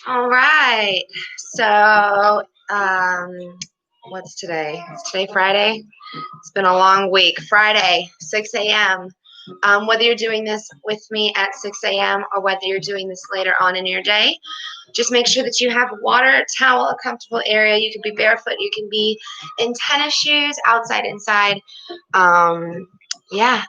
All right. So, what's today? Is today Friday? It's been a long week. Friday, 6 a.m. Whether you're doing this with me at 6 a.m. or whether you're doing this later on in your day, just make sure that you have water, towel, a comfortable area. You can be barefoot. You can be in tennis shoes, outside, inside. Yeah,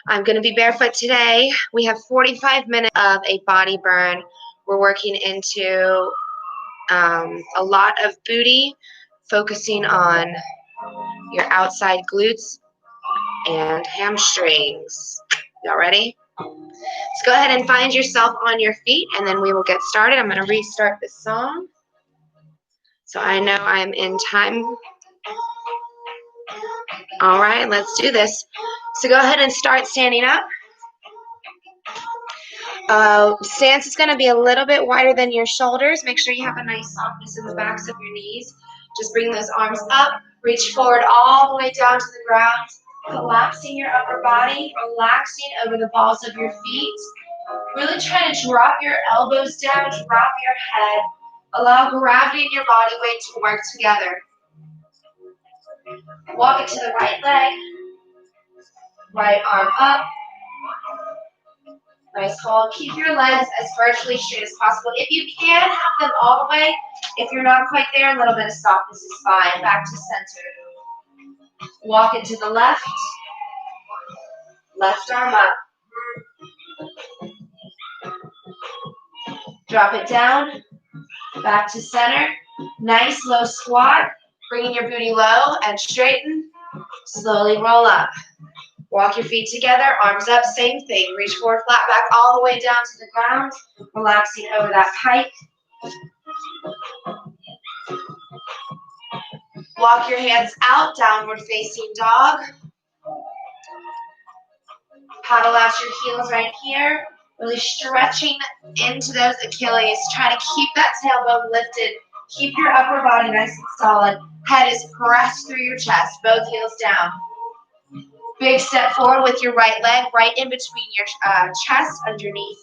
I'm going to be barefoot today. We have 45 minutes of a body burn. We're working into a lot of booty, focusing on your outside glutes and hamstrings. Y'all ready? Let's go ahead and find yourself on your feet, and then we will get started. I'm going to restart this song so I know I'm in time. All right, let's do this. So go ahead and start standing up. Stance is going to be a little bit wider than your shoulders. Make sure you have a nice softness in the backs of your knees. Just bring those arms up. Reach forward all the way down to the ground. Collapsing your upper body. Relaxing over the balls of your feet. Really try to drop your elbows down. Drop your head. Allow gravity in your body weight to work together. Walk it to the right leg. Right arm up. Nice hold. Keep your legs as vertically straight as possible. If you can, have them all the way. If you're not quite there, a little bit of softness is fine. Back to center. Walk it to the left. Left arm up. Drop it down. Back to center. Nice low squat. Bringing your booty low and straighten. Slowly roll up. Walk your feet together, arms up, same thing. Reach forward, flat back, all the way down to the ground. Relaxing over that pike. Walk your hands out, downward facing dog. Paddle out your heels right here. Really stretching into those Achilles. Try to keep that tailbone lifted. Keep your upper body nice and solid. Head is pressed through your chest, both heels down. Big step forward with your right leg, right in between your chest, underneath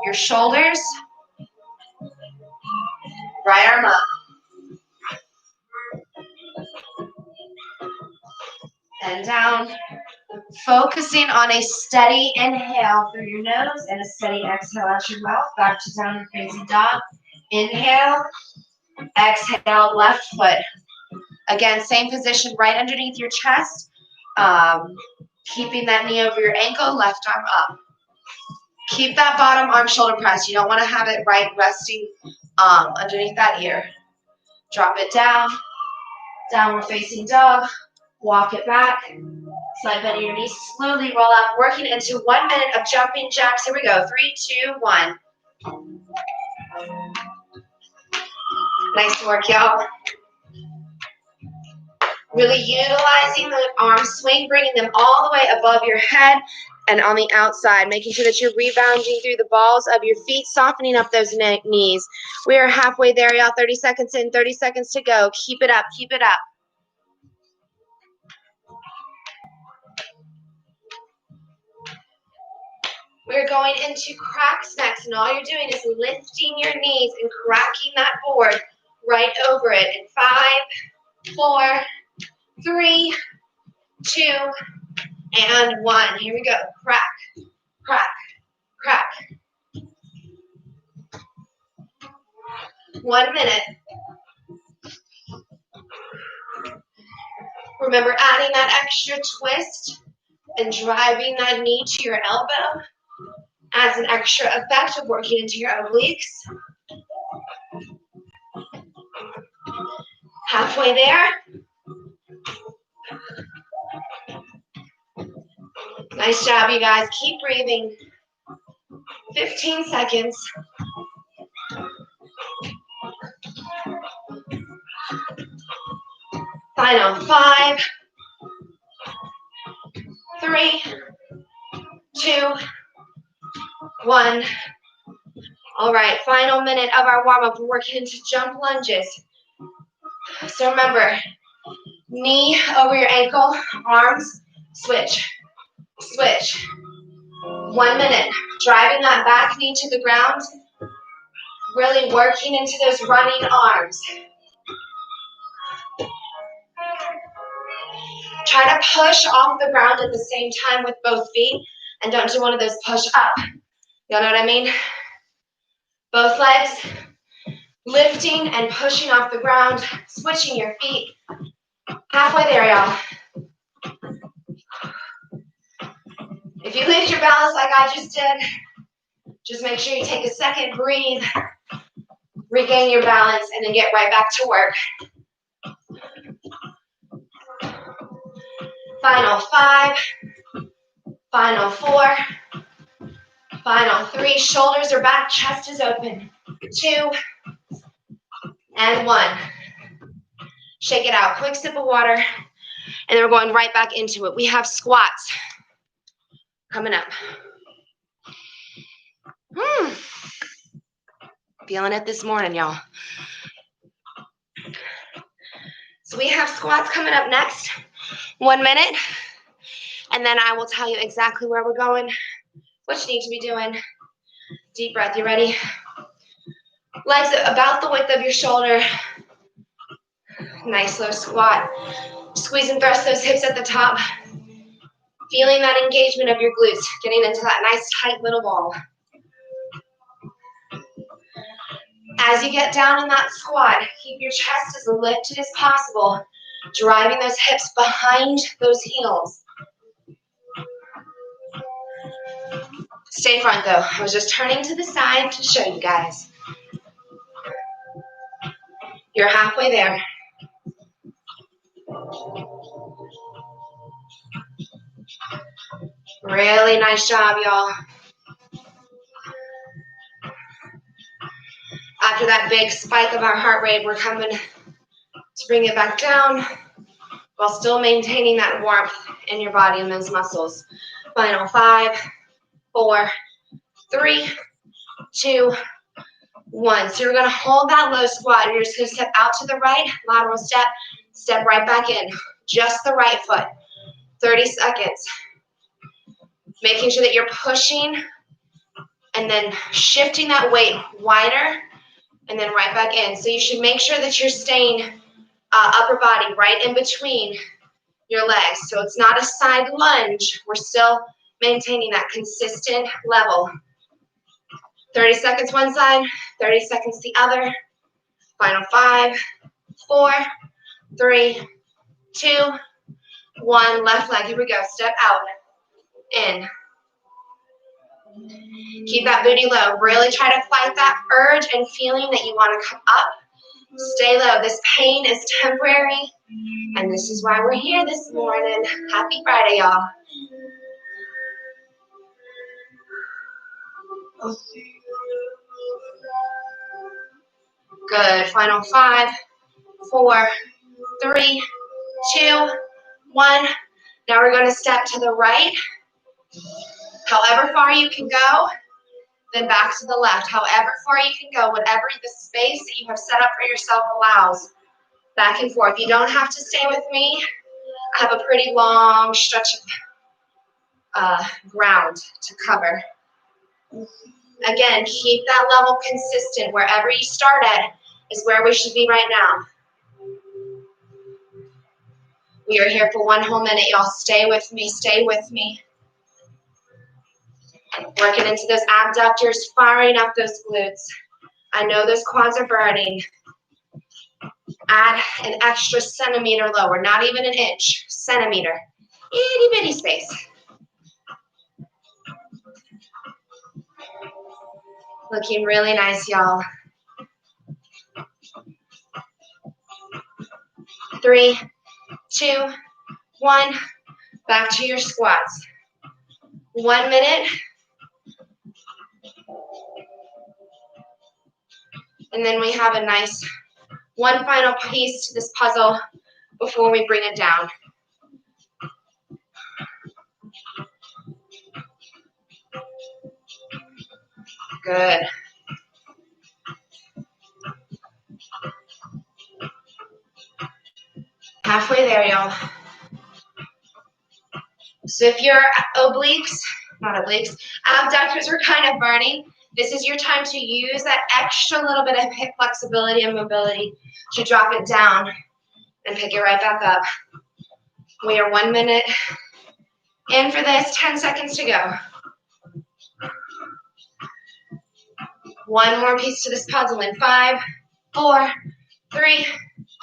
your shoulders. Right arm up. And down. Focusing on a steady inhale through your nose and a steady exhale out your mouth. Back to downward facing dog. Inhale. Exhale, left foot. Again, same position right underneath your chest. Keeping that knee over your ankle, left arm up. Keep that bottom arm shoulder press. You don't want to have it right resting underneath that ear. Drop it down. Downward facing dog. Walk it back. Slide bend your knees. Slowly roll up. Working into 1 minute of jumping jacks. Here we go. 3, 2, 1. Nice work, y'all. Really utilizing the arm swing, bringing them all the way above your head and on the outside, making sure that you're rebounding through the balls of your feet, softening up those knees. We are halfway there, y'all. 30 seconds in, 30 seconds to go. Keep it up, keep it up. We're going into cracks next, and all you're doing is lifting your knees and cracking that board right over it in 5, 4, 3, 2, and 1. Here we go. Crack, crack, crack. 1 minute. Remember adding that extra twist and driving that knee to your elbow adds an extra effect of working into your obliques. Halfway there. Nice job, you guys. Keep breathing. 15 seconds. Final 5, 3, 2, 1. All right, final minute of our warm-up. We're working into jump lunges. So remember, knee over your ankle, arms, switch, switch. 1 minute. Driving that back knee to the ground. Really working into those running arms. Try to push off the ground at the same time with both feet, and don't do one of those push up. Y'all know what I mean? Both legs lifting and pushing off the ground, switching your feet. Halfway there, y'all. If you lose your balance like I just did, just make sure you take a second, breathe, regain your balance, and then get right back to work. Final 5, final 4, final 3. Shoulders are back, chest is open. 2, and 1. Shake it out. Quick sip of water, and then we're going right back into it. We have squats coming up. Feeling it this morning, y'all. So we have squats coming up next. 1 minute, and then I will tell you exactly where we're going, what you need to be doing. Deep breath. You ready? Legs about the width of your shoulder. Nice low squat. Squeeze and thrust those hips at the top. Feeling that engagement of your glutes, getting into that nice tight little ball. As you get down in that squat, keep your chest as lifted as possible, driving those hips behind those heels. Stay front though. I was just turning to the side to show you guys. You're halfway there. Really nice job, y'all. After that big spike of our heart rate, we're coming to bring it back down while still maintaining that warmth in your body and those muscles. Final 5, 4, 3, 2, 1. So you're going to hold that low squat. You're just going to step out to the right, lateral step, step right back in. Just the right foot. 30 seconds. Making sure that you're pushing and then shifting that weight wider and then right back in. So you should make sure that you're staying upper body right in between your legs. So it's not a side lunge. We're still maintaining that consistent level. 30 seconds one side, 30 seconds the other. Final 5, 4, 3, 2, 1. Left leg. Here we go. Step out. In. Keep that booty low. Really try to fight that urge and feeling that you want to come up. Stay low. This pain is temporary, and this is why we're here this morning. Happy Friday, y'all. Good. Final 5, 4, 3, 2, 1. Now we're going to step to the right. However far you can go, then back to the left. However far you can go, whatever the space that you have set up for yourself allows. Back and forth. You don't have to stay with me. I have a pretty long stretch of ground to cover. Again, keep that level consistent. Wherever you start at is where we should be right now. We are here for 1 whole minute, y'all. Stay with me. Stay with me. Working into those abductors, firing up those glutes. I know those quads are burning. Add an extra centimeter lower, not even an inch, centimeter. Itty bitty space. Looking really nice, y'all. 3, 2, 1. Back to your squats. 1 minute. And then we have a nice one final piece to this puzzle before we bring it down. Good. Halfway there, y'all. So if your abductors are kind of burning, This is your time to use that extra little bit of hip flexibility and mobility to drop it down and pick it right back up. We are 1 minute in for this, 10 seconds to go. One more piece to this puzzle in 5, 4, 3,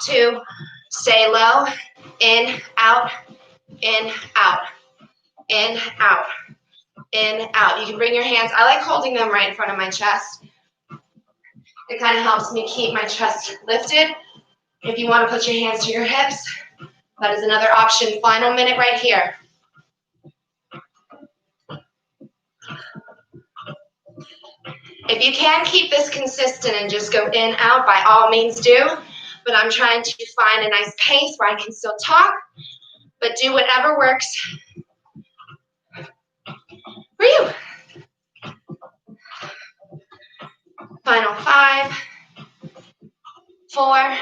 2, stay low, in, out, in, out, in, out, in, out. You can bring your hands, I like holding them right in front of my chest. It kind of helps me keep my chest lifted. If you want to put your hands to your hips, that is another option. Final minute right here. If you can keep this consistent and just go in, out, by all means do. But I'm trying to find a nice pace where I can still talk, but do whatever works for you. Final 5, 4,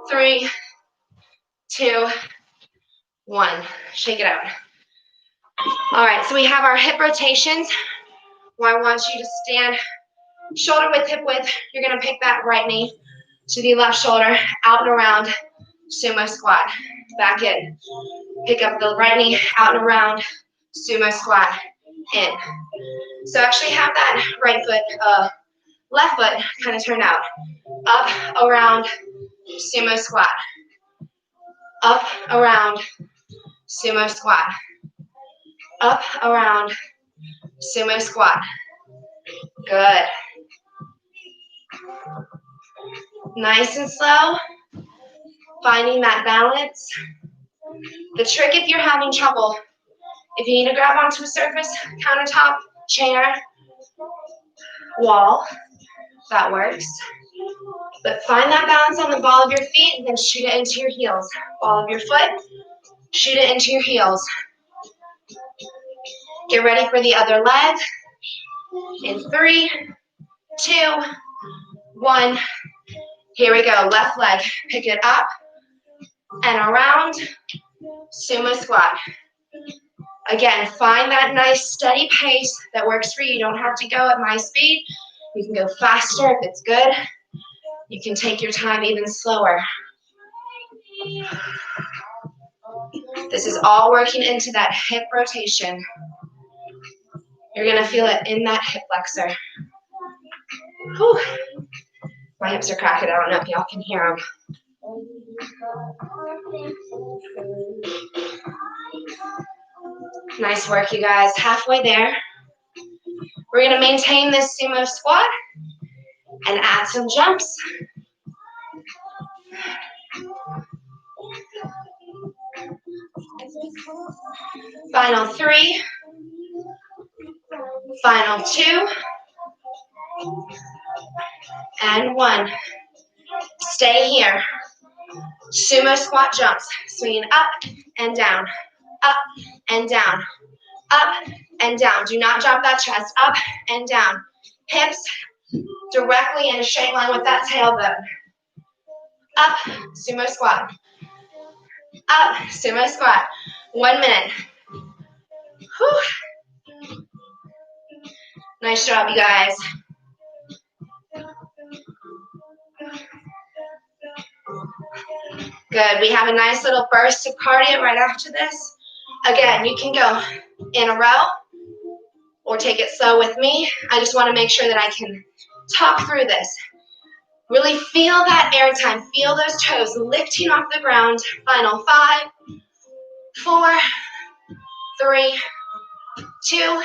3, 2, 1. Shake it out. All right, so we have our hip rotations where I want you to stand shoulder width, hip width. You're going to pick that right knee to the left shoulder, out and around, sumo squat. Back in. Pick up the right knee, out and around, sumo squat, in. So actually have that right foot, left foot kind of turned out. Up, around, sumo squat. Up, around, sumo squat. Up, around, sumo squat. Good. Nice and slow. Finding that balance. The trick if you're having trouble, if you need to grab onto a surface, countertop, chair, wall, that works. But find that balance on the ball of your feet and then shoot it into your heels. Ball of your foot, shoot it into your heels. Get ready for the other leg. In 3, 2, 1. Here we go. Left leg. Pick it up and around. Sumo squat. Again, find that nice steady pace that works for you. You don't have to go at my speed. You can go faster if it's good. You can take your time even slower. This is all working into that hip rotation. You're going to feel it in that hip flexor. Whew. My hips are cracking. I don't know if y'all can hear them. Nice work, you guys. Halfway there. We're going to maintain this sumo squat and add some jumps. Final 3. Final 2. And 1. Stay here. Sumo squat jumps. Swinging up and down. Up and down. Up and down. Do not drop that chest. Up and down. Hips directly in a straight line with that tailbone. Up, sumo squat. Up, sumo squat. 1 minute. Whew. Nice job, you guys. Good. We have a nice little burst of cardio right after this. Again, you can go in a row or take it slow with me. I just want to make sure that I can talk through this. Really feel that air time. Feel those toes lifting off the ground. Final 5, 4, 3, 2,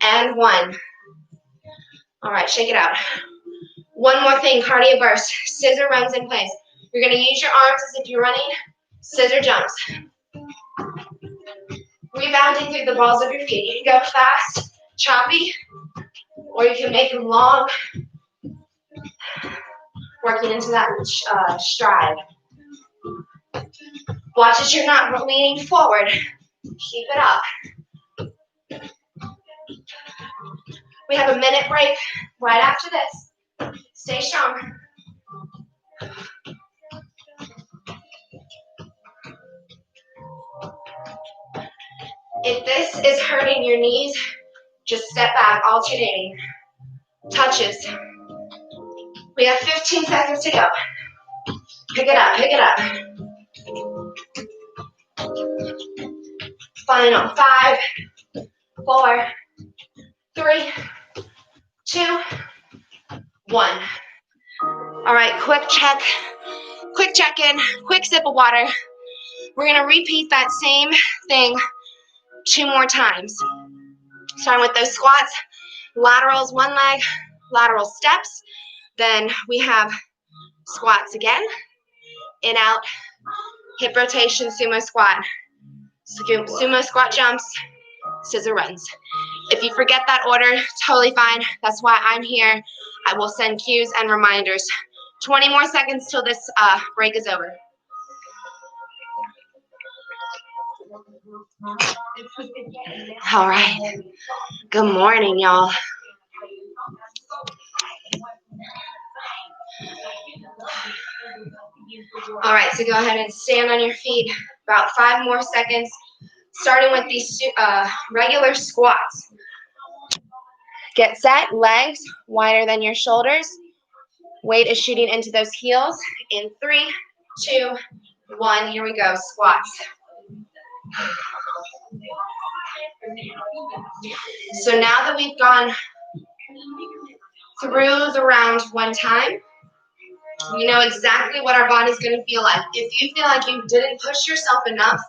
and 1. All right, shake it out. One more thing, cardio burst. Scissor runs in place. You're going to use your arms as if you're running. Scissor jumps. Rebounding through the balls of your feet. You can go fast, choppy, or you can make them long, working into that stride. Watch that you're not leaning forward. Keep it up. We have a minute break right after this. Stay strong. If this is hurting your knees, Just step back, alternating. Touches. We have 15 seconds to go. Pick it up, pick it up. Final 5, 4, 3, 2, 1. All right, quick check-in, quick sip of water. We're gonna repeat that same thing 2 more times. Starting with those squats, laterals, one leg, lateral steps. Then we have squats again, in, out, hip rotation, sumo squat, sumo squat jumps, scissor runs. If you forget that order, totally fine. That's why I'm here. I will send cues and reminders. 20 more seconds till this break is over. All right. Good morning, y'all. All right, so go ahead and stand on your feet. About 5 more seconds, starting with these regular squats. Get set, legs wider than your shoulders. Weight is shooting into those heels. In 3, 2, 1, here we go, squats. So now that we've gone through the round one time, we know exactly what our body's going to feel like. If you feel like you didn't push yourself enough,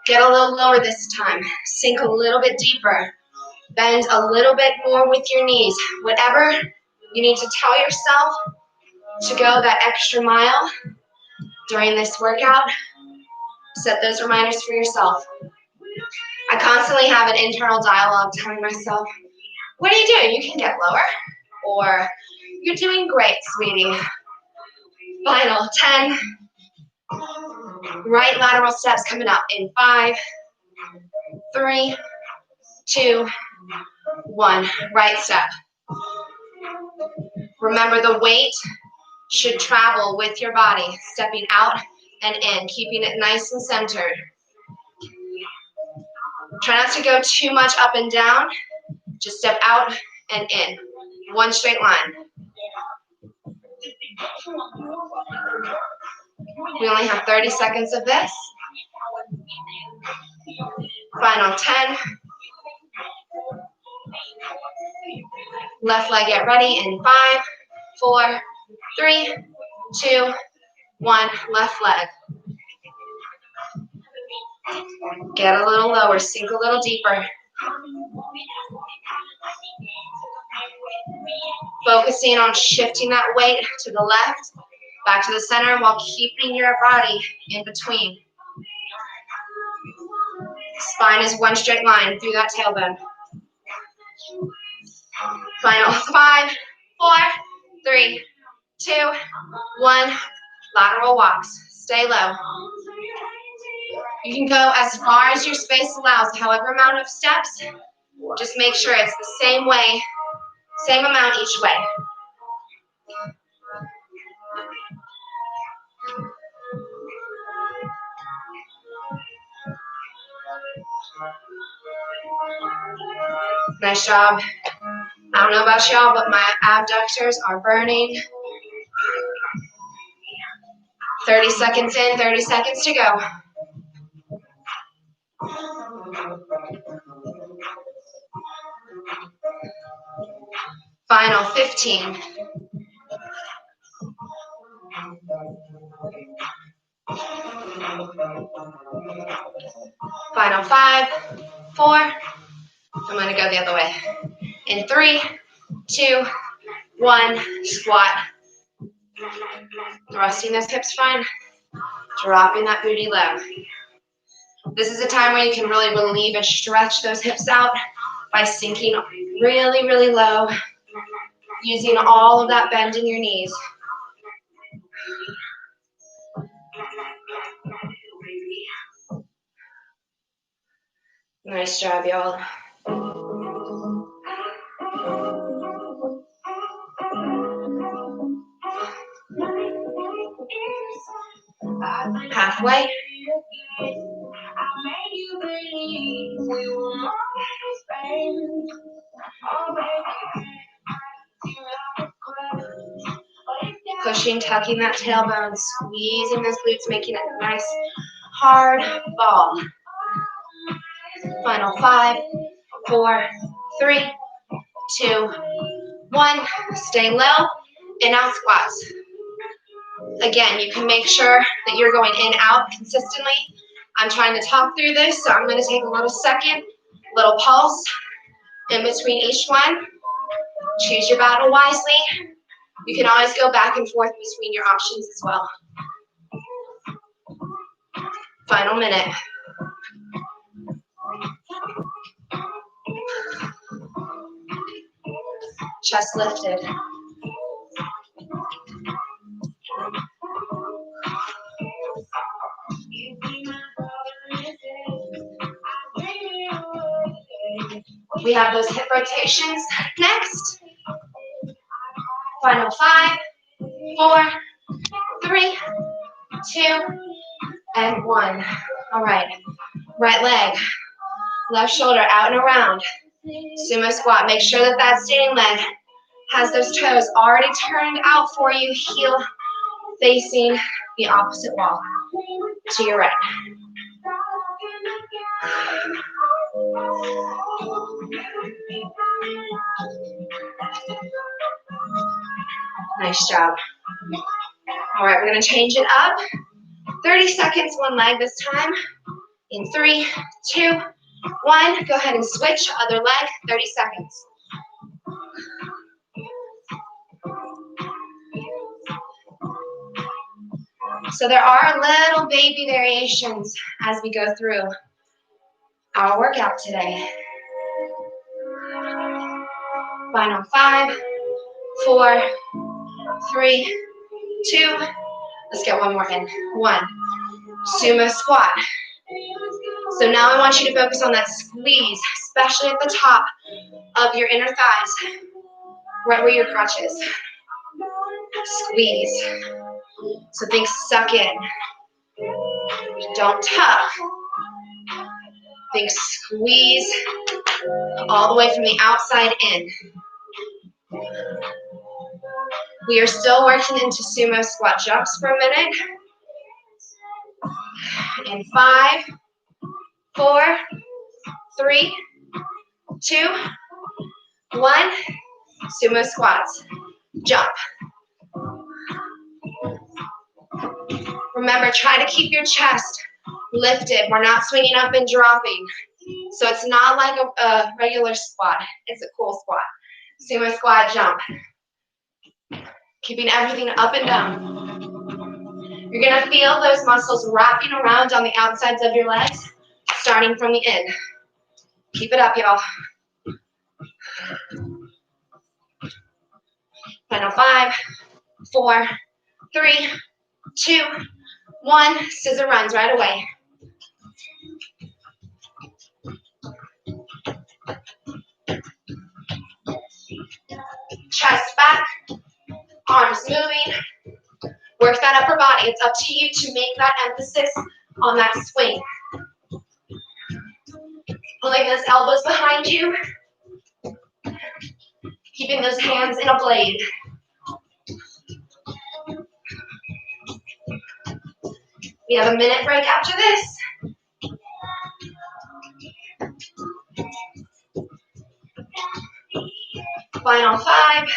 get a little lower this time. Sink a little bit deeper. Bend a little bit more with your knees. Whatever you need to tell yourself to go that extra mile during this workout, set those reminders for yourself. I constantly have an internal dialogue telling myself, what are you doing? You can get lower. Or, you're doing great, sweetie. Final 10. Right lateral steps coming up in 5, 3, 2, 1. Right step. Remember, the weight should travel with your body, stepping out and in, keeping it nice and centered. Try not to go too much up and down. Just step out and in. One straight line. We only have 30 seconds of this. Final 10. Left leg, get ready in 5, 4, 3, 2, 1. Left leg. Get a little lower, sink a little deeper. Focusing on shifting that weight to the left, back to the center while keeping your body in between. Spine is one straight line through that tailbone. Final 5, 4, 3, 2, 1. Lateral walks. Stay low. You can go as far as your space allows, however amount of steps. Just make sure it's the same way, same amount each way. Nice job. I don't know about y'all, but my abductors are burning. 30 seconds in, 30 seconds to go. Final 15. Final 5, 4. I'm going to go the other way. In 3, 2, 1. Squat. Thrusting those hips fine. Dropping that booty low. This is a time where you can really relieve and stretch those hips out by sinking really, really low, using all of that bend in your knees. Nice job, y'all. Halfway. Pushing, tucking that tailbone, squeezing those glutes, making it a nice hard ball. Final 5, 4, 3, 2, 1. Stay low, in out squats. Again, you can make sure that you're going in out consistently. I'm trying to talk through this, so I'm going to take a little second, little pulse in between each one. Choose your battle wisely. You can always go back and forth between your options as well. Final minute. Chest lifted. We have those hip rotations next. Final 5, 4, 3, 2, and 1. All right. Right leg, left shoulder out and around. Sumo squat. Make sure that that standing leg has those toes already turned out for you. Heel facing the opposite wall to your right. Nice job. All right, we're going to change it up. 30 seconds, one leg this time. In 3, 2, 1. Go ahead and switch, other leg, 30 seconds. So there are little baby variations as we go through our workout today. Final 5, 4, 3, 2. Let's get one more in. 1. Sumo squat. So now I want you to focus on that squeeze, especially at the top of your inner thighs, right where your crotch is. Squeeze. So think suck in. Don't tuck. Think squeeze all the way from the outside in. We are still working into sumo squat jumps for a minute. In 5, 4, 3, 2, 1. Sumo squats. Jump. Remember, try to keep your chest lifted. We're not swinging up and dropping. So it's not like a regular squat. It's a cool squat. Sumo squat, jump. Keeping everything up and down. You're going to feel those muscles wrapping around on the outsides of your legs, starting from the in. Keep it up, y'all. Final 5, 4, 3, 2, 1. Scissor runs right away. Chest back, arms moving. Work that upper body. It's up to you to make that emphasis on that swing. Pulling those elbows behind you. Keeping those hands in a blade. We have a minute break after this. Final 5,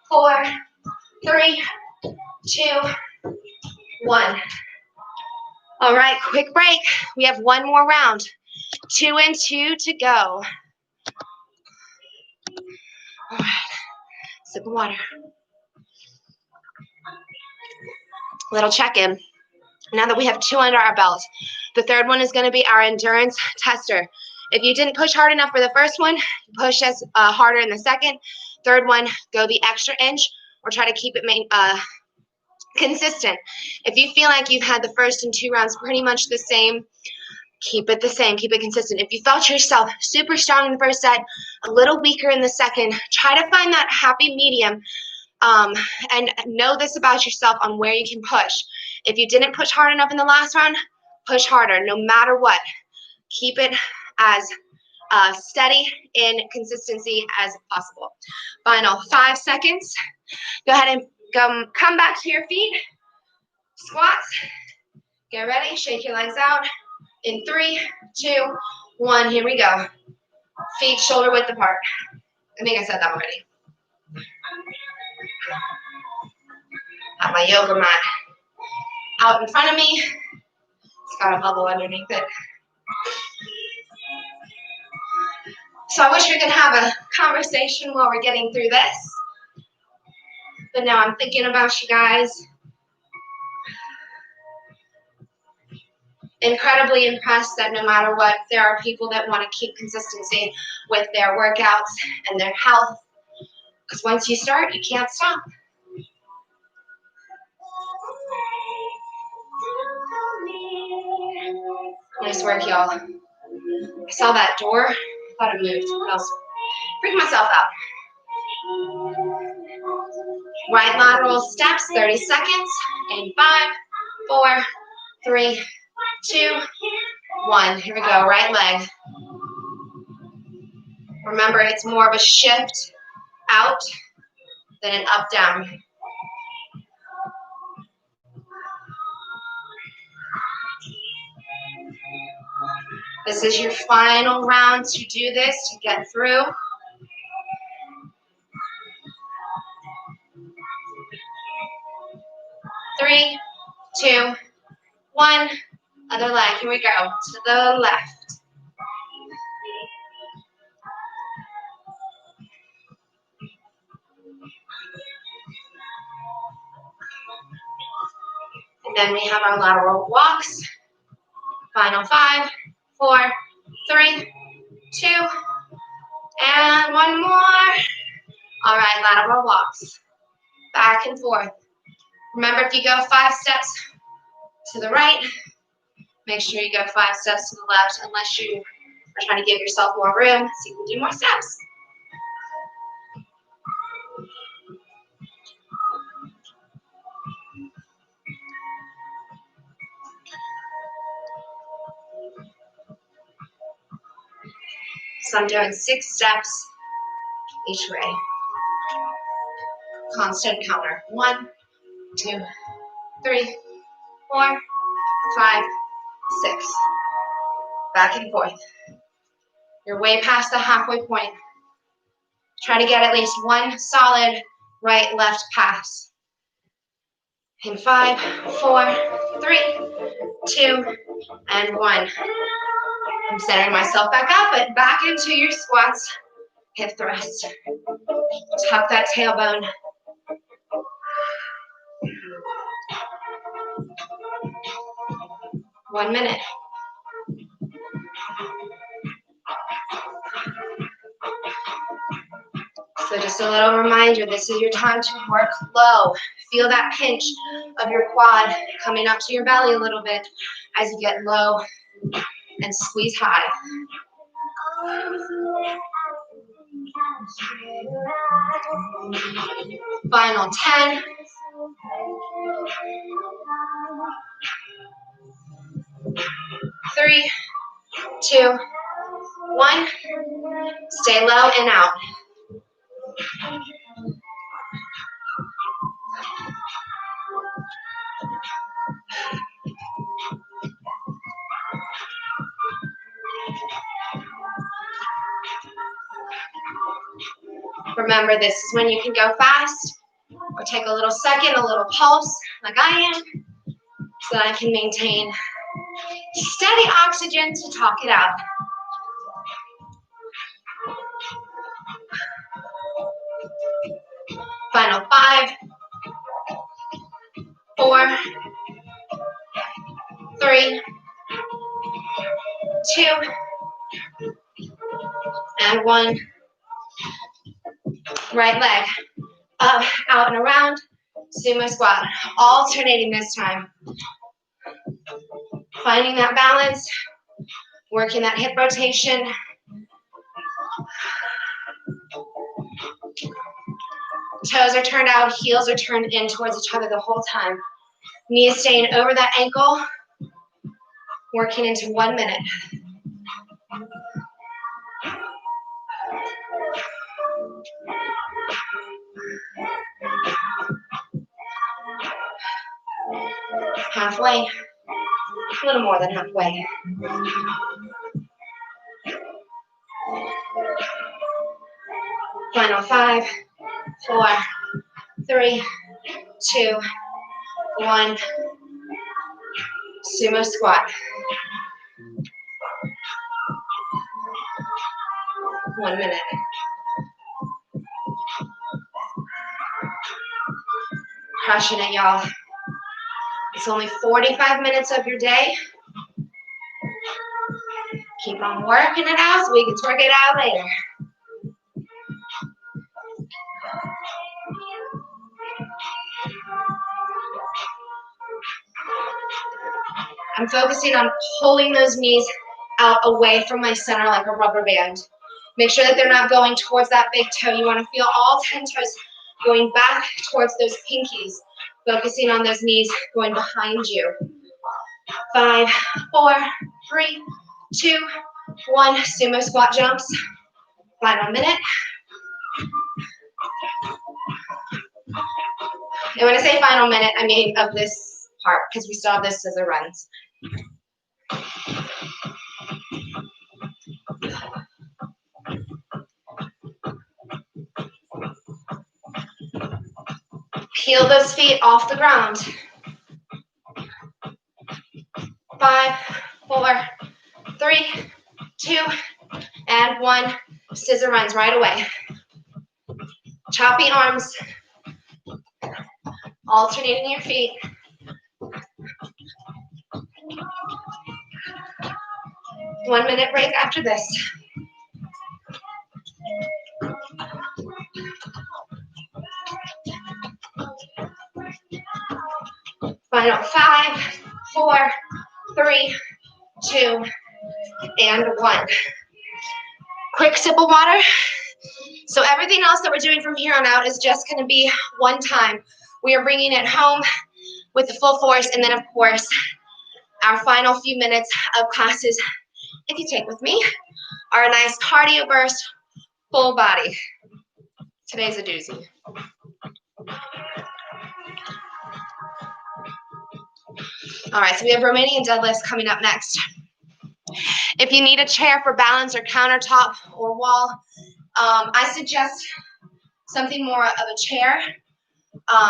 4, 3, 2, 1. All right, quick break. We have one more round. 2 and 2 to go. All right, sip of water. Little check-in. Now that we have 2 under our belt, the third one is going to be our endurance tester. If you didn't push hard enough for the first one, push us harder in the second. Third one, go the extra inch or try to keep it consistent. If you feel like you've had the first and 2 rounds pretty much the same, keep it the same, keep it consistent. If you felt yourself super strong in the first set, a little weaker in the second, try to find that happy medium and know this about yourself on where you can push. If you didn't push hard enough in the last round, push harder, no matter what. Keep it as steady in consistency as possible. Final 5 seconds. Go ahead and come back to your feet. Squats. Get ready. Shake your legs out. In 3, 2, 1. Here we go. Feet shoulder width apart. I think I said that already. Got my yoga mat out in front of me. It's got a bubble underneath it. So I wish we could have a conversation while we're getting through this. But now I'm thinking about you guys. Incredibly impressed that no matter what, there are people that want to keep consistency with their workouts and their health. Because once you start, you can't stop. Nice work, y'all. I saw that door. I thought it moved. I was freaking myself out. Right lateral steps, 30 seconds. In 5, 4, 3, 2, 1. Here we go. Right leg. Remember, it's more of a shift out than an up down. This is your final round to do this, to get through. Three, 2, 1. Other leg. Here we go. To the left. And then we have our lateral walks. Final 5, 4, 3, 2, and 1 more. All right, lateral walks. Back and forth. Remember, if you go 5 steps to the right, make sure you go 5 steps to the left, unless you are trying to give yourself more room so you can do more steps. So I'm doing 6 steps each way. Constant counter. 1, 2, 3, 4, 5, 6. Back and forth. You're way past the halfway point. Try to get at least 1 solid right-left pass. In 5, 4, 3, 2, and 1. I'm centering myself back up, but back into your squats. Hip thrust. Tuck that tailbone. One minute. So just a little reminder, this is your time to work low. Feel that pinch of your quad coming up to your belly a little bit as you get low and squeeze high. Final 10. 3, 2, 1. Stay low and out. Remember, this is when you can go fast or take a little second, a little pulse like I am, so that I can maintain steady oxygen to talk it out. Final 5, 4, 3, 2, and 1. Right leg up, out, and around. Sumo squat. Alternating this time. Finding that balance. Working that hip rotation. Toes are turned out, heels are turned in towards each other the whole time. Knees staying over that ankle. Working into 1 minute. Halfway, a little more than halfway. Final 5, 4, 3, 2, 1. Sumo squat. 1 minute. Crushing it, y'all. It's only 45 minutes of your day. Keep on working it out so we can twerk it out later. I'm focusing on pulling those knees out away from my center like a rubber band. Make sure that they're not going towards that big toe. You want to feel all 10 toes going back towards those pinkies. Focusing on those knees going behind you. 5, 4, 3, 2, 1. Sumo squat jumps. Final minute. And when I say final minute, I mean of this part, because we still have this as a runs. Peel those feet off the ground. 5, 4, 3, 2, and 1. Scissor runs right away. Choppy arms. Alternating your feet. One minute break after this. Final 5, 4, 3, 2, and 1. Quick sip of water. So everything else that we're doing from here on out is just going to be one time. We are bringing it home with the full force, and then of course, our final few minutes of classes, if you take with me, are a nice cardio burst, full body. Today's a doozy. All right, so we have Romanian deadlifts coming up next. If you need a chair for balance or countertop or wall, I suggest something more of a chair,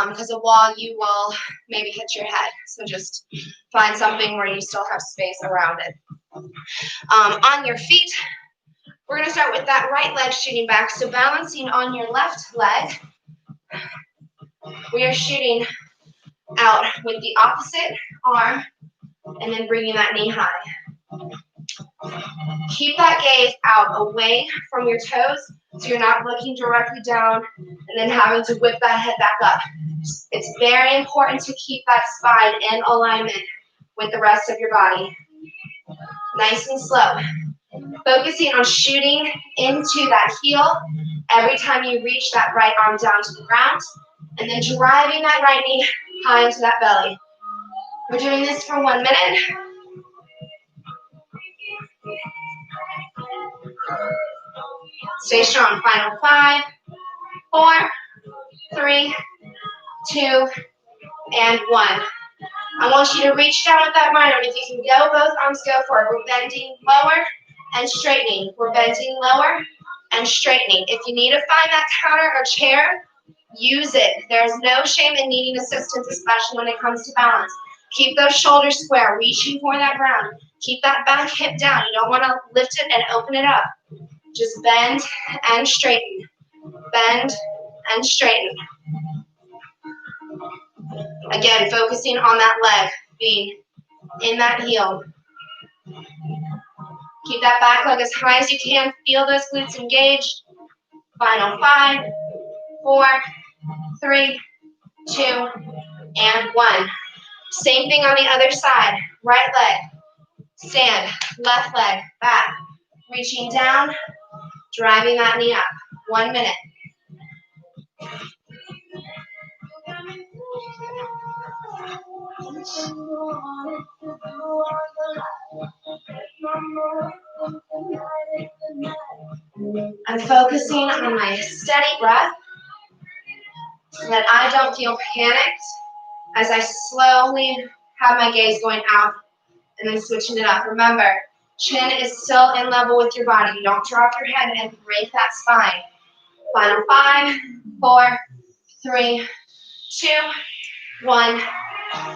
because a wall you will maybe hit your head. So just find something where you still have space around it. On your feet, we're going to start with that right leg shooting back. So balancing on your left leg, we are shooting out with the opposite arm and then bringing that knee high. Keep that gaze out away from your toes so you're not looking directly down and then having to whip that head back up. It's very important to keep that spine in alignment with the rest of your body. Nice and slow. Focusing on shooting into that heel every time you reach that right arm down to the ground, and then driving that right knee high into that belly. We're doing this for 1 minute. Stay strong. Final 5, 4, 3, 2, and 1. I want you to reach down with that right arm. If you can go, both arms go for it. We're bending lower and straightening. We're bending lower and straightening. If you need to find that counter or chair, use it. There's no shame in needing assistance, especially when it comes to balance. Keep those shoulders square, reaching for that ground. Keep that back hip down. You don't want to lift it and open it up. Just bend and straighten. Bend and straighten. Again, focusing on that leg, being in that heel. Keep that back leg as high as you can. Feel those glutes engaged. Final 5, 4, 3, 2, and 1. Same thing on the other side. Right leg, stand, left leg, back. Reaching down, driving that knee up. 1 minute. I'm focusing on my steady breath so that I don't feel panicked as I slowly have my gaze going out and then switching it up. Remember, chin is still in level with your body. You don't drop your head and break that spine. Final 5, 4, 3, 2, 1.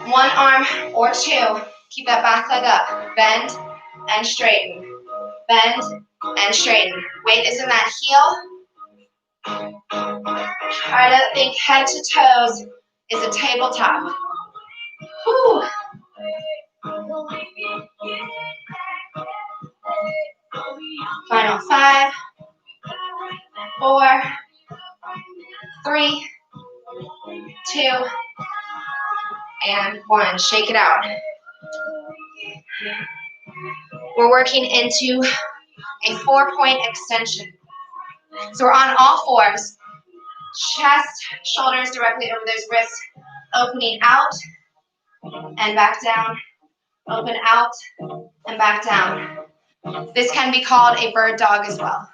One arm or two. Keep that back leg up. Bend and straighten. Bend and straighten. Weight is in that heel. Try to think head to toes is a tabletop. Whew. Final 5, 4, 3, 2, and 1. Shake it out. We're working into a 4-point extension. So we're on all fours. Chest, shoulders directly over those wrists. Opening out and back down. Open out and back down. This can be called a bird dog as well.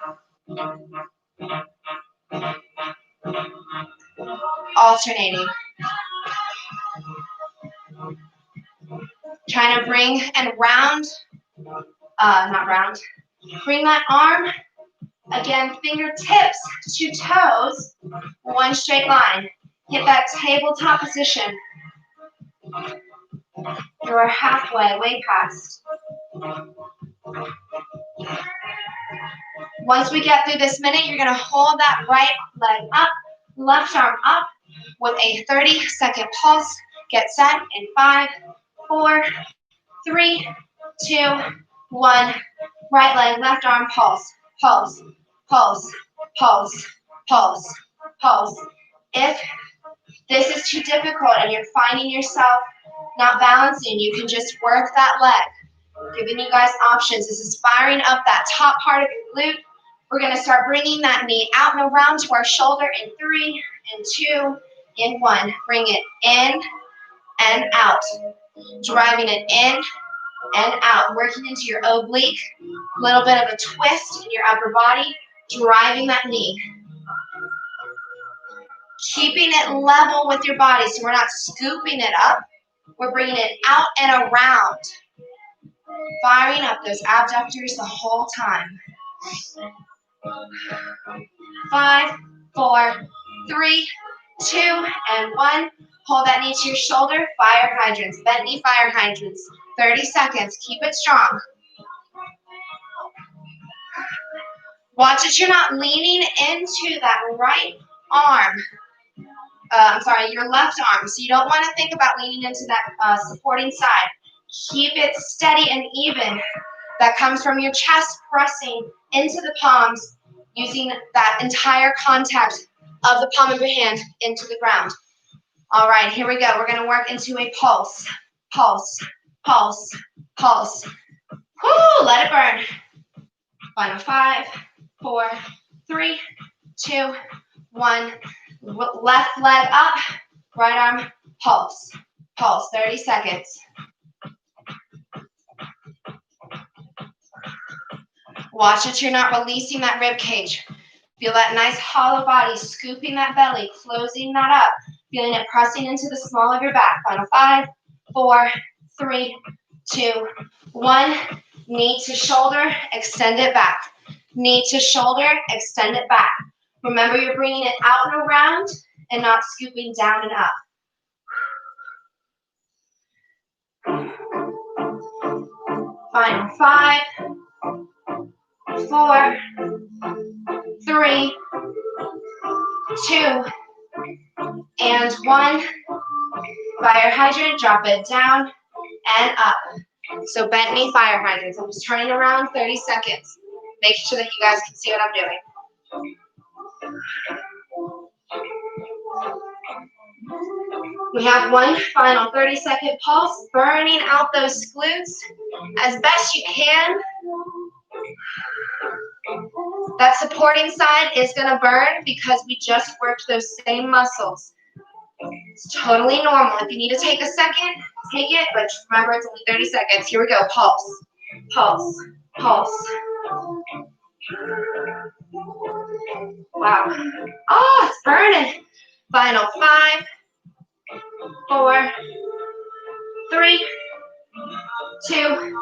Alternating. Trying to bring and round, not round, bring that arm, again, fingertips to toes, one straight line. Hit that tabletop position. You're halfway, way past. Once we get through this minute, you're going to hold that right leg up, left arm up with a 30-second pulse. Get set in 5, 4, 3, 2, 1. Right leg, left arm, pulse, pulse, pulse, pulse, pulse, pulse. If this is too difficult and you're finding yourself not balancing, you can just work that leg. Giving you guys options. This is firing up that top part of your glute. We're going to start bringing that knee out and around to our shoulder in 3, in 2, in 1. Bring it in and out. Driving it in and out. Working into your oblique. A little bit of a twist in your upper body. Driving that knee. Keeping it level with your body so we're not scooping it up. We're bringing it out and around. Firing up those abductors the whole time. 5, 4, 3, 2, and 1. Hold that knee to your shoulder. Fire hydrants. Bent knee fire hydrants. 30 seconds. Keep it strong. Watch that you're not leaning into that right arm. Your left arm. So you don't want to think about leaning into that supporting side. Keep it steady and even. That comes from your chest pressing into the palms, using that entire contact of the palm of your hand into the ground. All right, here we go. We're going to work into a pulse, pulse, pulse, pulse. Whoo, let it burn. Final 5, 4, 3, 2, 1. Left leg up, right arm, pulse, pulse. 30 seconds. Watch that you're not releasing that rib cage. Feel that nice hollow body, scooping that belly, closing that up. Feeling it pressing into the small of your back. Final 5, 4, 3, 2, 1. Knee to shoulder, extend it back. Knee to shoulder, extend it back. Remember, you're bringing it out and around and not scooping down and up. Final 5, 4, 3, 2, and 1. Fire hydrant, drop it down and up. So bent knee fire hydrants. I'm just turning around 30 seconds. Make sure that you guys can see what I'm doing. We have one final 30-second pulse, burning out those glutes as best you can. That supporting side is going to burn because we just worked those same muscles. It's totally normal. If you need to take a second, take it, but remember it's only 30 seconds. Here we go. Pulse, pulse, pulse. Wow. Oh, it's burning. Final 5, 4, 3, 2,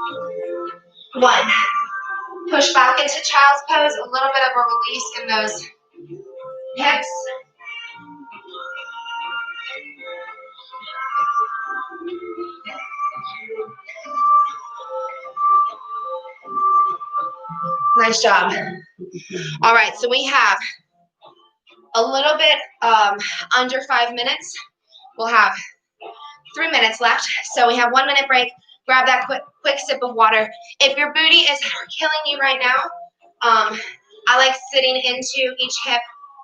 1. Push back into child's pose. A little bit of a release in those hips. Nice job. All right, so we have a little bit under 5 minutes. We'll have 3 minutes left. So we have 1 minute break. Grab that quick sip of water. If your booty is killing you right now, I like sitting into each hip,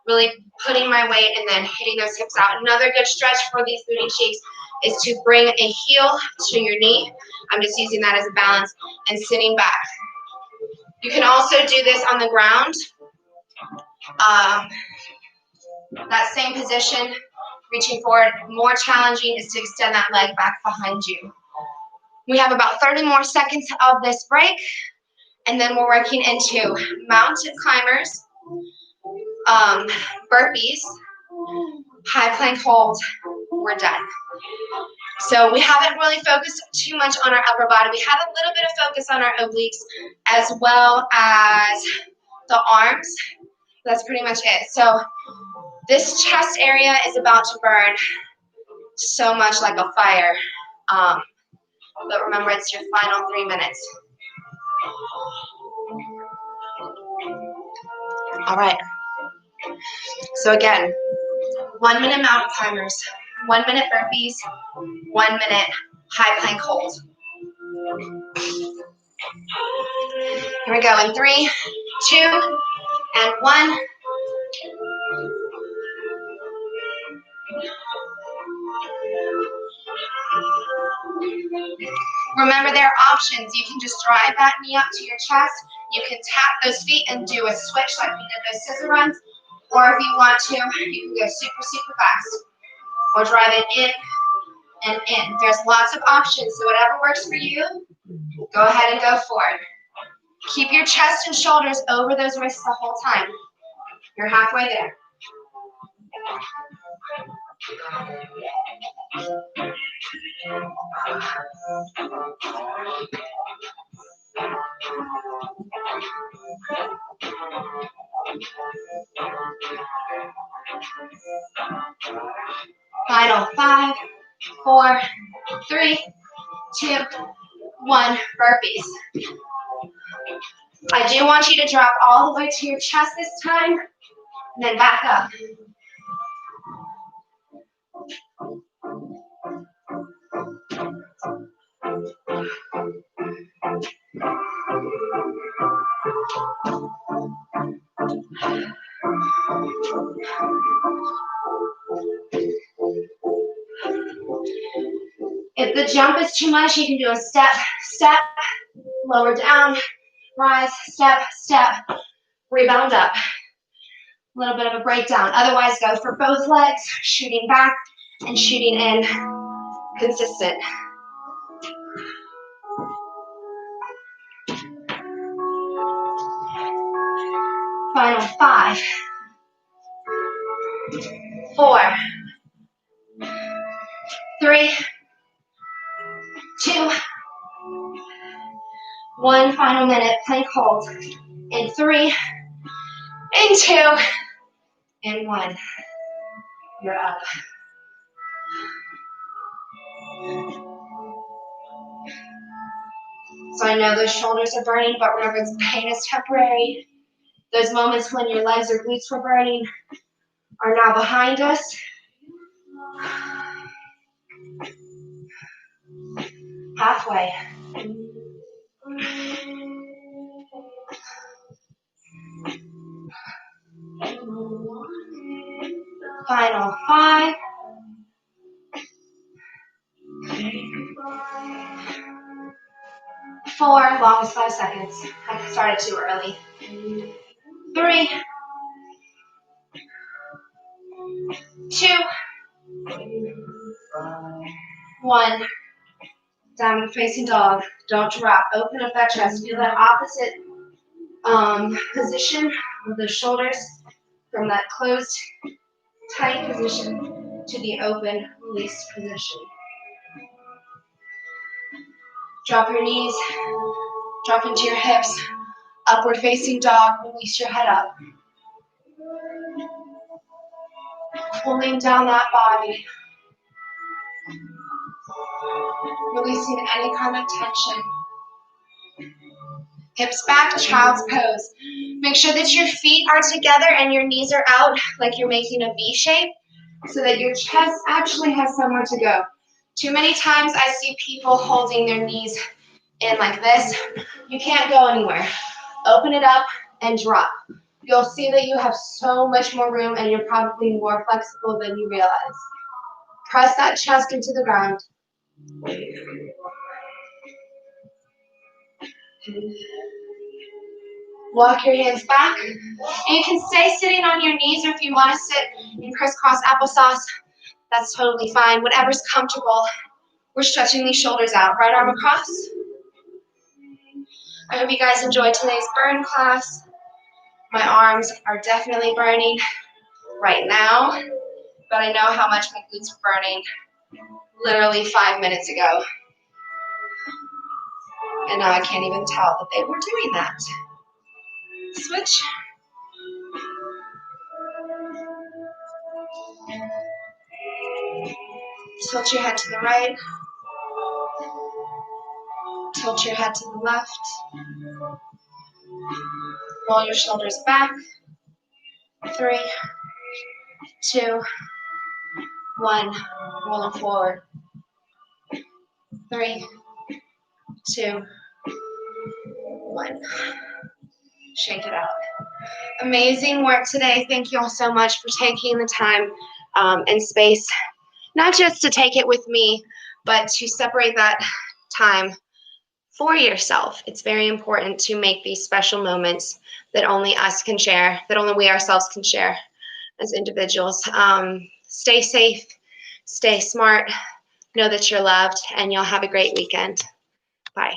really putting my weight and then hitting those hips out. Another good stretch for these booty cheeks is to bring a heel to your knee. I'm just using that as a balance and sitting back. You can also do this on the ground. That same position, reaching forward. More challenging is to extend that leg back behind you. We have about 30 more seconds of this break, and then we're working into mountain climbers, burpees, high plank hold. We're done. So we haven't really focused too much on our upper body. We had a little bit of focus on our obliques as well as the arms. That's pretty much it. So this chest area is about to burn so much like a fire. But remember, it's your final 3 minutes. All right. So again, 1 minute mountain climbers, 1 minute burpees, 1 minute high plank hold. Here we go in 3, 2, and 1. Remember, there are options. You can just drive that knee up to your chest. You can tap those feet and do a switch like we did those scissor runs. Or if you want to, you can go super, super fast. Or drive it in and in. There's lots of options. So whatever works for you, go ahead and go for it. Keep your chest and shoulders over those wrists the whole time. You're halfway there. Final 5, 4, 3, 2, 1. Burpees. I do want you to drop all the way to your chest this time, and then back up. If the jump is too much, you can do a step, step, lower down, rise, step, step, rebound up. A little bit of a breakdown. Otherwise, go for both legs, shooting back and shooting in, consistent. Final 5, 4, 3, 2, 1. Final minute, plank hold. In 3, in 2, in 1. You're up. So I know those shoulders are burning, but remember, pain is temporary. Those moments when your legs or glutes were burning are now behind us. Halfway. Final 5. 4, longest 5 seconds. I started too early. 3, 2, 1. Downward facing dog. Don't drop. Open up that chest. Feel that opposite position of the shoulders from that closed, tight position to the open, released position. Drop your knees, drop into your hips, upward facing dog, release your head up. Pulling down that body, releasing any kind of tension. Hips back, child's pose. Make sure that your feet are together and your knees are out like you're making a V shape so that your chest actually has somewhere to go. Too many times I see people holding their knees in like this. You can't go anywhere. Open it up and drop. You'll see that you have so much more room and you're probably more flexible than you realize. Press that chest into the ground. Walk your hands back. And you can stay sitting on your knees, or if you want to sit in crisscross applesauce, that's totally fine. Whatever's comfortable. We're stretching these shoulders out. Right arm across. I hope you guys enjoyed today's burn class. My arms are definitely burning right now, but I know how much my glutes were burning literally 5 minutes ago. And now I can't even tell that they were doing that. Switch. Tilt your head to the right. Tilt your head to the left. Roll your shoulders back. 3, 2, 1. Roll them forward. 3, 2, 1. Shake it out. Amazing work today. Thank you all so much for taking the time and space, not just to take it with me, but to separate that time for yourself. It's very important to make these special moments that only us can share, that only we ourselves can share as individuals. Stay safe, stay smart, know that you're loved, and you'll have a great weekend. Bye.